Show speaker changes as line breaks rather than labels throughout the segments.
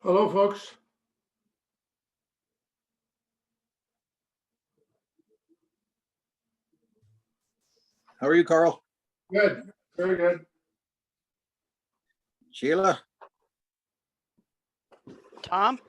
Hello, folks.
How are you, Carl?
Good, very good.
Sheila?
Tom?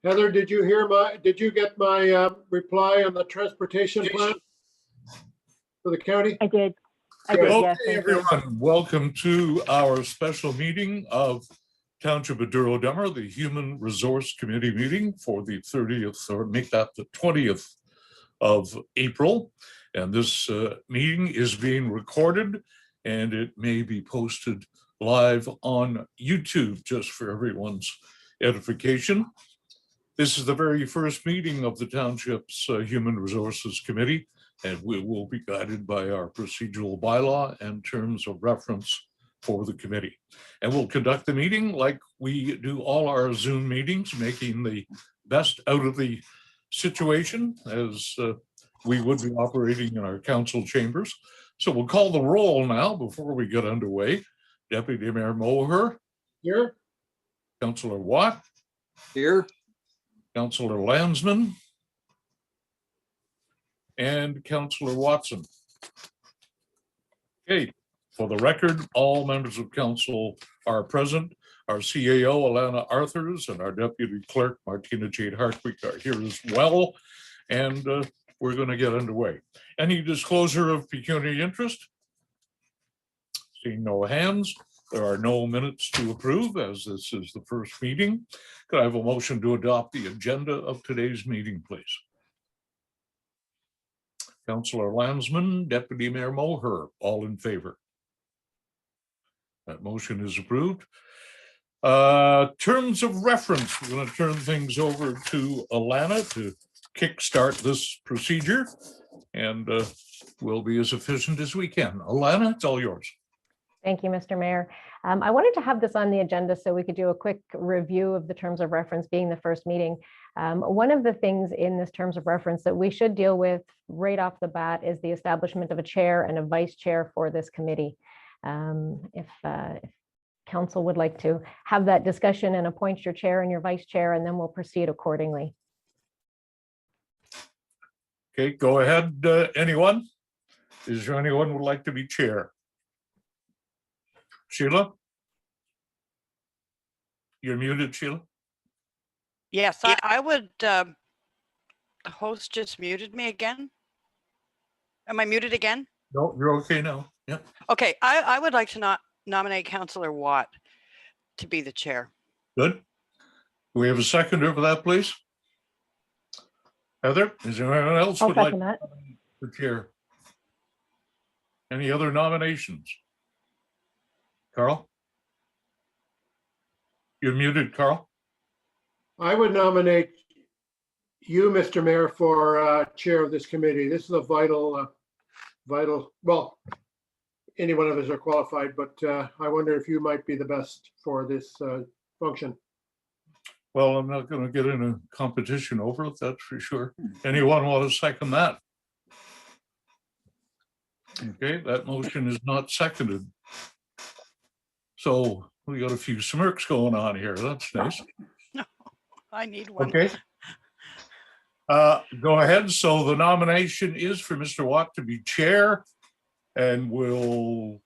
Heather, did you get my reply on the transportation plan for the county?
I did.
Good.
Yes.
Okay, everyone, welcome to our special meeting of Township of Douro-Dummer, the Human Resource Committee meeting for the 30th, or make that the 20th of April. And this meeting is being recorded and it may be posted live on YouTube just for everyone's edification. This is the very first meeting of the Township's Human Resources Committee, and we will be guided by our procedural bylaw and terms of reference for the committee. And we'll conduct the meeting like we do all our Zoom meetings, making the best out of the situation as we would be operating in our council chambers. So we'll call the roll now before we get underway. Deputy Mayor Moher.
Here.
Councillor Watt.
Here.
Councillor Landsman. And Councillor Watson. Okay, for the record, all members of council are present. Our CAO, Alana Arthurs, and our Deputy Clerk, Martina Jade Hartwig, are here as well. And we're going to get underway. Any disclosure of pecuniary interest? Seeing no hands, there are no minutes to approve as this is the first meeting. Could I have a motion to adopt the agenda of today's meeting, please? Councillor Landsman, Deputy Mayor Moher, all in favor. That motion is approved. Terms of reference, we're going to turn things over to Alana to kickstart this procedure, and we'll be as efficient as we can. Alana, it's all yours.
Thank you, Mr. Mayor. I wanted to have this on the agenda so we could do a quick review of the terms of reference being the first meeting. One of the things in this terms of reference that we should deal with right off the bat is the establishment of a chair and a vice chair for this committee. If council would like to have that discussion and appoint your chair and your vice chair, and then we'll proceed accordingly.
Okay, go ahead, anyone? Is there anyone who would like to be chair? Sheila? You're muted, Sheila?
Yes, I would, the host just muted me again. Am I muted again?
No, you're okay now. Yep.
Okay, I would like to nominate Councillor Watt to be the chair.
Good. Do we have a seconder for that, please? Heather, is there anyone else
I'll
would like
second that.
for chair? Any other nominations? Carl? You're muted, Carl.
I would nominate you, Mr. Mayor, for chair of this committee. This is a vital, well, any one of us are qualified, but I wonder if you might be the best for this function.
Well, I'm not going to get in a competition over it, that's for sure. Anyone want to second that? Okay, that motion is not seconded. So we got a few smirks going on here. That's nice.
No, I need one.
Okay. Go ahead. So the nomination is for Mr. Watt to be chair, and we'll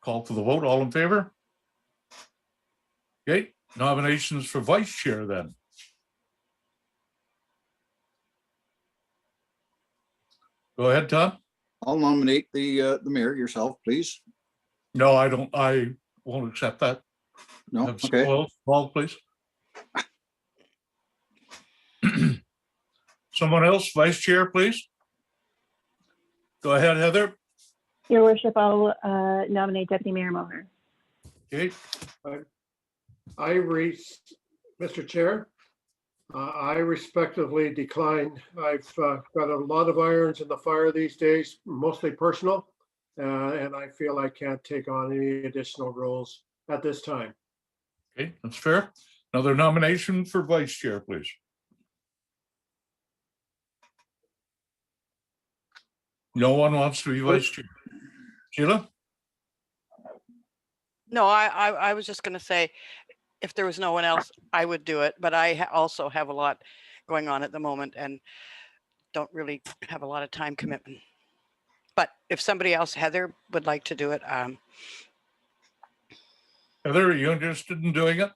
call for the vote. All in favor? Okay. Nominations for vice chair then. Go ahead, Tom.
I'll nominate the mayor, yourself, please.
No, I don't. I won't accept that.
No,
Have
okay.
someone else, Paul, please. Someone else, vice chair, please. Go ahead, Heather.
Your worship, I'll nominate Deputy Mayor Moher.
Okay.
Mr. Chair, I respectively decline. I've got a lot of irons in the fire these days, mostly personal, and I feel I can't take on any additional roles at this time.
Okay, that's fair. Another nomination for vice chair, please. No one wants to be vice chair. Sheila?
No, I was just going to say, if there was no one else, I would do it. But I also have a lot going on at the moment and don't really have a lot of time commitment. But if somebody else, Heather, would like to do it.
Heather, are you interested in doing it?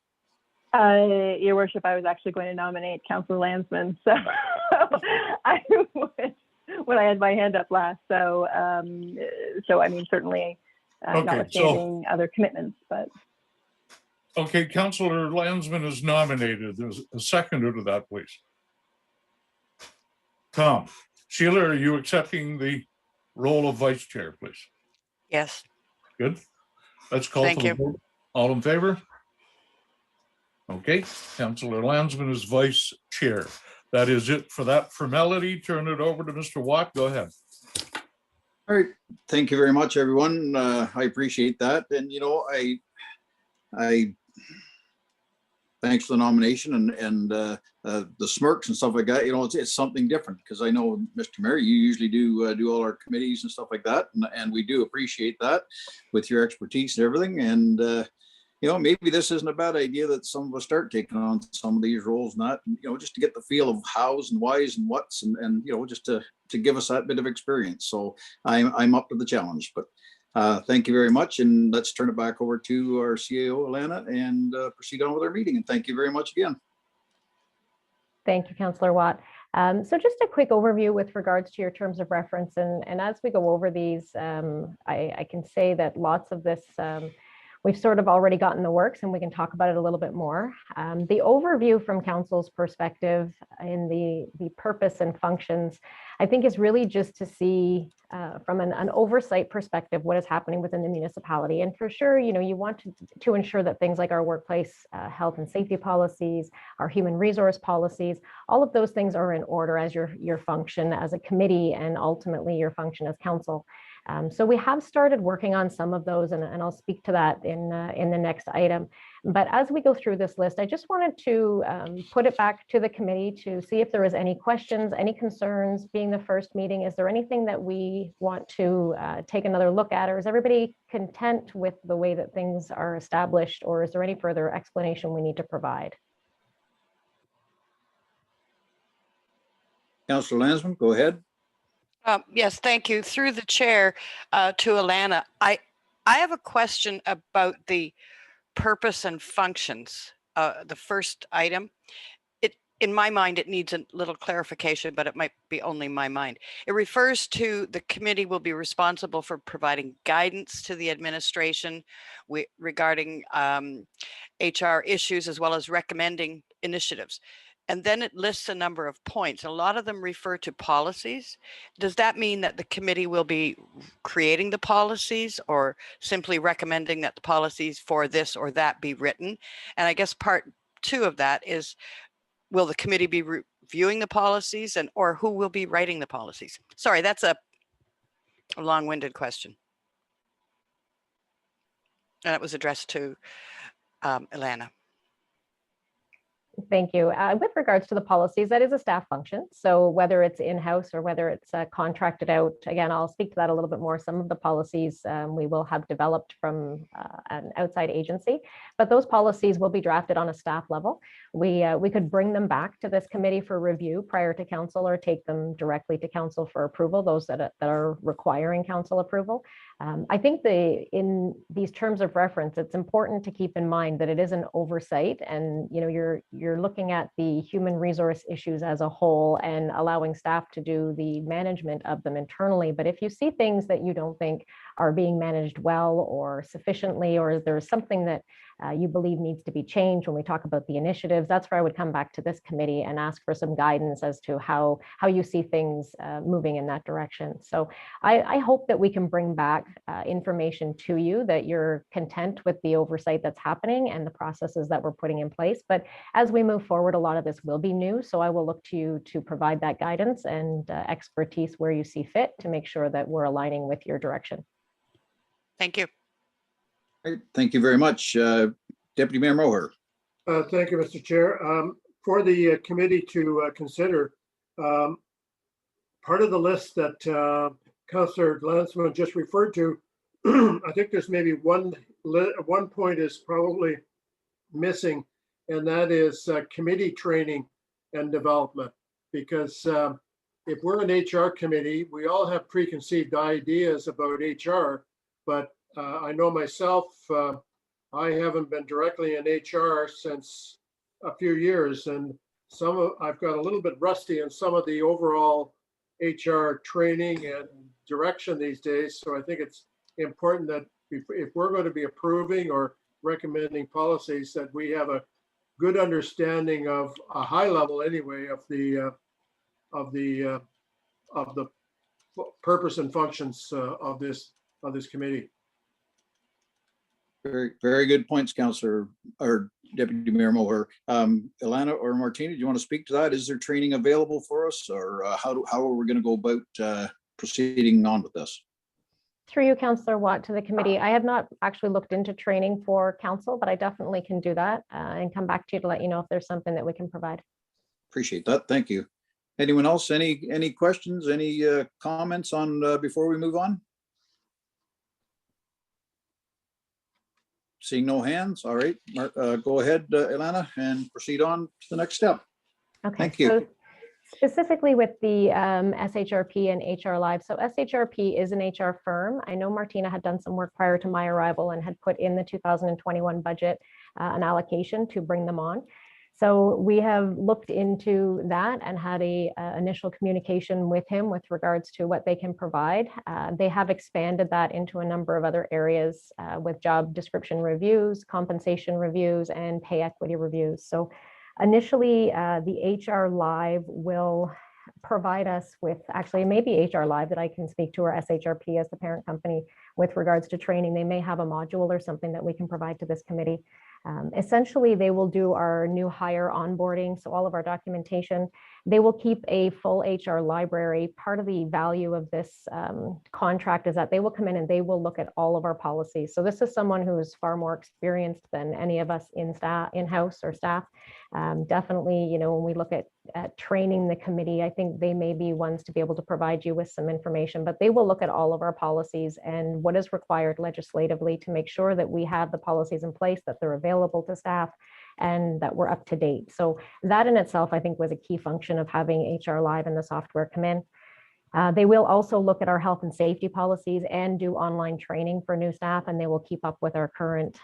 Your worship, I was actually going to nominate Councillor Landsman, so I would, when I had my hand up last. So, I mean, certainly
Okay,
notwithstanding other commitments, but.
Okay, Councillor Landsman is nominated. There's a seconder to that, please. Tom. Sheila, are you accepting the role of vice chair, please?
Yes.
Good. Let's call
Thank
for the
you.
vote. All in favor? Okay, Councillor Landsman is vice chair. That is it for that formality. Turn it over to Mr. Watt. Go ahead.
All right. Thank you very much, everyone. I appreciate that. And, you know, I thanks for the nomination and the smirks and stuff like that. You know, it's something different because I know, Mr. Mayor, you usually do all our committees and stuff like that. And we do appreciate that with your expertise and everything. And, you know, maybe this isn't a bad idea that some of us start taking on some of these roles, not, you know, just to get the feel of hows and whys and whats and you know, just to give us that bit of experience. So I'm up to the challenge, but thank you very much. And let's turn it back over to our CAO, Alana, and proceed on with our meeting. And thank you very much again.
Thank you, Councillor Watt. So just a quick overview with regards to your terms of reference. And as we go over these, I can say that lots of this we've sort of already gotten the works and we can talk about it a little bit more. The overview from council's perspective in the purpose and functions, I think is really just to see from an oversight perspective what is happening within the municipality. And for sure, you know, you want to ensure that things like our workplace health and safety policies, our human resource policies, all of those things are in order as your function as a committee and ultimately your function as council. So we have started working on some of those, and I'll speak to that in the next item. But as we go through this list, I just wanted to put it back to the committee to see if there was any questions, any concerns. Being the first meeting, is there anything that we want to take another look at, or is everybody content with the way that things are established, or is there any further explanation we need to provide?
Councillor Landsman, go ahead.
Yes, thank you. Through the chair to Alana, I have a question about the purpose and functions. The first item, in my mind, it needs a little clarification, but it might be only my mind. It refers to the committee will be responsible for providing guidance to the administration regarding HR issues, as well as recommending initiatives. And then it lists a number of points. A lot of them refer to policies. Does that mean that the committee will be creating the policies or simply recommending that the policies for this or that be written? And I guess part two of that is, will the committee be reviewing the policies or who will be writing the policies? Sorry, that's a long-winded question. And it was addressed to Alana.
Thank you. With regards to the policies, that is a staff function. So whether it's in-house or whether it's contracted out, again, I'll speak to that a little bit more. Some of the policies we will have developed from an outside agency, but those policies will be drafted on a staff level. We could bring them back to this committee for review prior to council or take them directly to council for approval, those that are requiring council approval. I think in these terms of reference, it's important to keep in mind that it is an oversight, and you know you're looking at the human resource issues as a whole and allowing staff to do the management of them internally. But if you see things that you don't think are being managed well or sufficiently, or there's something that you believe needs to be changed when we talk about the initiatives, that's where I would come back to this committee and ask for some guidance as to how you see things moving in that direction. So I hope that we can bring back information to you, that you're content with the oversight that's happening and the processes that we're putting in place. But as we move forward, a lot of this will be new. So I will look to you to provide that guidance and expertise where you see fit to make sure that we're aligning with your direction.
Thank you.
Great. Thank you very much. Deputy Mayor Moher.
Thank you, Mr. Chair. For the committee to consider, part of the list that Councillor Landsman just referred to, I think there's maybe one point is probably missing, and that is committee training and development. Because if we're an HR committee, we all have preconceived ideas about HR, but I know myself, I haven't been directly in HR since a few years, and I've got a little bit rusty in some of the overall HR training and direction these days. So I think it's important that if we're going to be approving or recommending policies, that we have a good understanding of a high level anyway of the purpose and functions of this committee.
Very, very good points, Councillor or Deputy Mayor Moher. Ilana or Martina, do you want to speak to that? Is there training available for us, or how are we going to go about proceeding on with this?
Through you, Councillor Watt, to the committee. I have not actually looked into training for council, but I definitely can do that and come back to you to let you know if there's something that we can provide.
Appreciate that. Thank you. Anyone else? Any questions? Any comments on before we move on? Seeing no hands. All right. Go ahead, Ilana, and proceed on to the next step.
Okay.
Thank you.
So specifically with the SHRP and HR Live. So SHRP is an HR firm. I know Martina had done some work prior to my arrival and had put in the 2021 budget an allocation to bring them on. So we have looked into that and had a initial communication with him with regards to what they can provide. They have expanded that into a number of other areas with job description reviews, compensation reviews, and pay equity reviews. So initially, the HR Live will provide us with, actually maybe HR Live that I can speak to, or SHRP as the parent company with regards to training. They may have a module or something that we can provide to this committee. Essentially, they will do our new hire onboarding, so all of our documentation. They will keep a full HR library. Part of the value of this contract is that they will come in and they will look at all of our policies. So this is someone who is far more experienced than any of us in-house or staff. Definitely, you know, when we look at training the committee, I think they may be ones to be able to provide you with some information, but they will look at all of our policies and what is required legislatively to make sure that we have the policies in place, that they're available to staff, and that we're up to date. So that in itself, I think, was a key function of having HR Live and the software come in. They will also look at our health and safety policies and do online training for new staff, and they will keep up with our current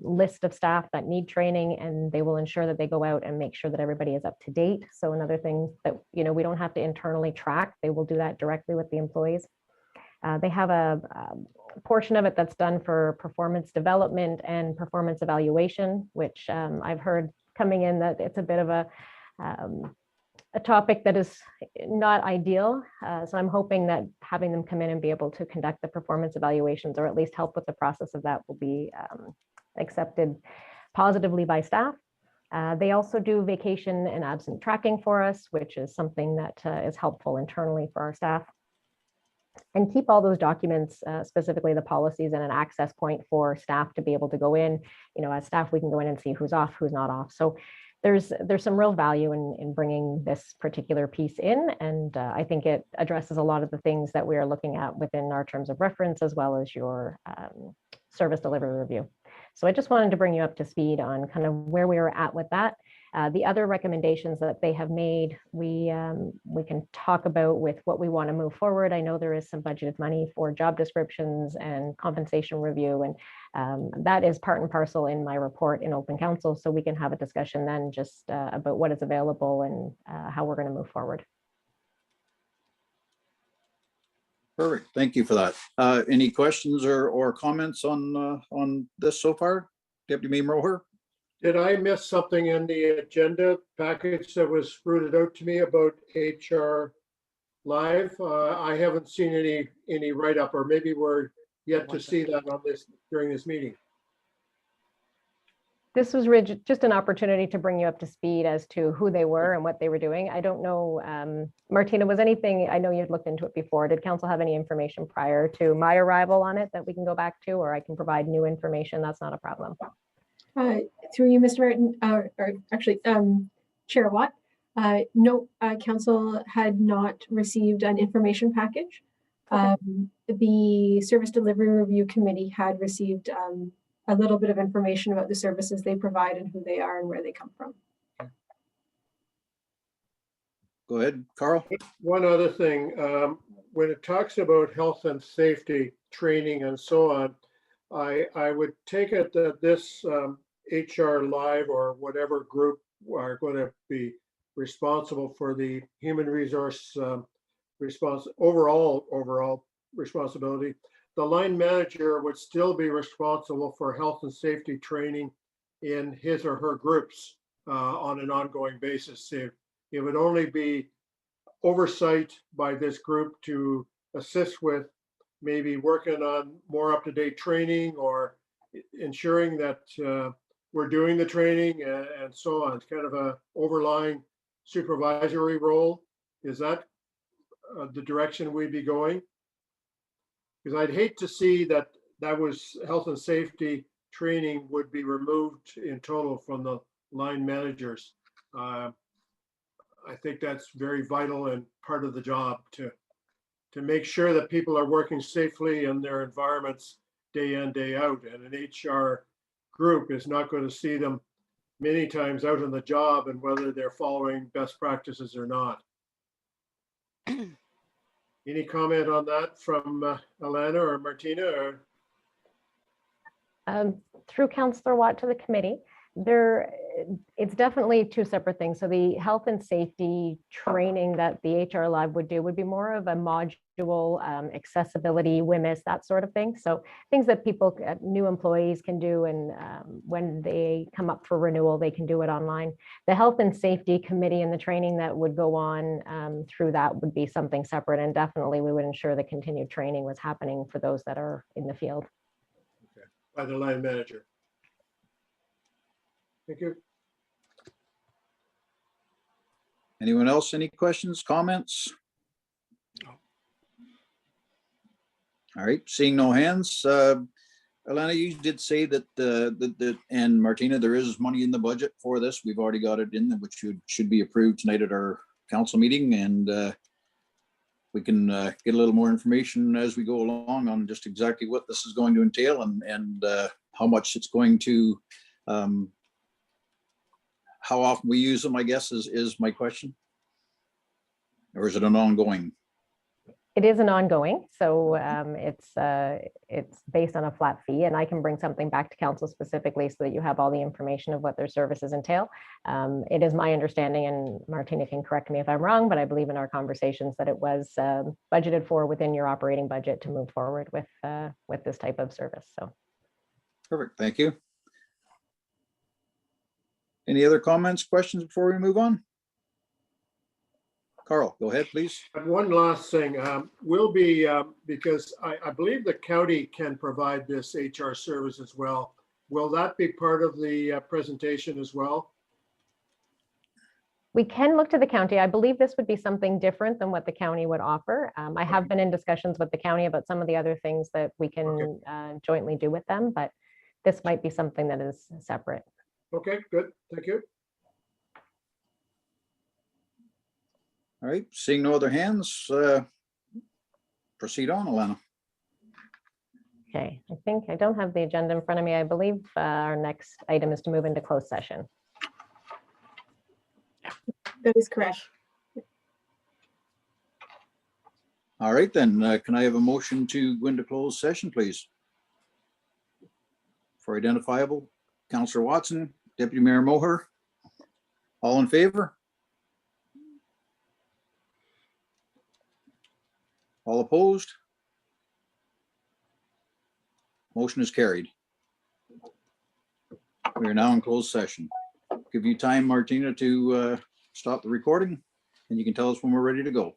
list of staff that need training, and they will ensure that they go out and make sure that everybody is up to date. So another thing that, you know, we don't have to internally track, they will do that directly with the employees. They have a portion of it that's done for performance development and performance evaluation, which I've heard coming in that it's a bit of a topic that is not ideal. So I'm hoping that having them come in and be able to conduct the performance evaluations, or at least help with the process of that, will be accepted positively by staff. They also do vacation and absent tracking for us, which is something that is helpful internally for our staff. And keep all those documents, specifically the policies, and an access point for staff to be able to go in. You know, as staff, we can go in and see who's off, who's not off. So there's some real value in bringing this particular piece in. And I think it addresses a lot of the things that we are looking at within our terms of reference, as well as your service delivery review. So I just wanted to bring you up to speed on kind of where we are at with that. The other recommendations that they have made, we can talk about with what we want to move forward. I know there is some budgeted money for job descriptions and compensation review, and that is part and parcel in my report in open council. So we can have a discussion then just about what is available and how we're going to move forward.
Perfect. Thank you for that. Any questions or comments on this so far? Deputy Mayor Moher?
Did I miss something in the agenda package that was routed out to me about HR Live? I haven't seen any write-up, or maybe we're yet to see that on this, during this meeting.
This was just an opportunity to bring you up to speed as to who they were and what they were doing. I don't know, Martina, was anything, I know you'd looked into it before. Did council have any information prior to my arrival on it that we can go back to, or I can provide new information? That's not a problem.
Through you, Mr. Martin, or actually, Chair Watt, no, council had not received an information package. The Service Delivery Review Committee had received a little bit of information about the services they provide and who they are and where they come from.
Go ahead, Carl.
One other thing, when it talks about health and safety training and so on, I would take it that this HR Live or whatever group are going to be responsible for the human resource overall responsibility. The line manager would still be responsible for health and safety training in his or her groups on an ongoing basis. It would only be oversight by this group to assist with maybe working on more up-to-date training or ensuring that we're doing the training and so on. It's kind of a overlying supervisory role. Is that the direction we'd be going? Because I'd hate to see that was health and safety training would be removed in total from the line managers. I think that's very vital and part of the job to make sure that people are working safely in their environments day in, day out. And an HR group is not going to see them many times out on the job and whether they're following best practices or not. Any comment on that from Alana or Martina? Or?
Through Councillor Watt to the committee, it's definitely two separate things. So the health and safety training that the HR Live would do would be more of a module, accessibility, WMIS, that sort of thing. So things that people, new employees can do, and when they come up for renewal, they can do it online. The health and safety committee and the training that would go on through that would be something separate, and definitely we would ensure the continued training was happening for those that are in the field.
Okay. By the line manager. Thank you.
Anyone else? Any questions, comments? All right, seeing no hands. Alana, you did say that, and Martina, there is money in the budget for this. We've already got it in, which should be approved tonight at our council meeting, and we can get a little more information as we go along on just exactly what this is going to entail and how much it's going to, how often we use them, I guess, is my question. Or is it an ongoing?
It is an ongoing, so it's based on a flat fee, and I can bring something back to council specifically so that you have all the information of what their services entail. It is my understanding, and Martina can correct me if I'm wrong, but I believe in our conversations that it was budgeted for within your operating budget to move forward with this type of service. So
Perfect, thank you. Any other comments, questions before we move on? Carl, go ahead, please.
And one last thing, will be, because I believe the county can provide this HR service as well. Will that be part of the presentation as well?
we can look to the county. I believe this would be something different than what the county would offer. I have been in discussions with the county about some of the other things that we can jointly do with them, but this might be something that is separate.
Okay, good. Thank you.
All right, seeing no other hands, proceed on, Alana.
Okay, I think I don't have the agenda in front of me. I believe our next item is to move into closed session.
That is correct.
All right, then, can I have a motion to go into closed session, please? For identifiable, Councillor Watson, Deputy Mayor Moher. All in favor? All opposed? Motion is carried. We are now in closed session. Give you time, Martina, to stop the recording, and you can tell us when we're ready to go.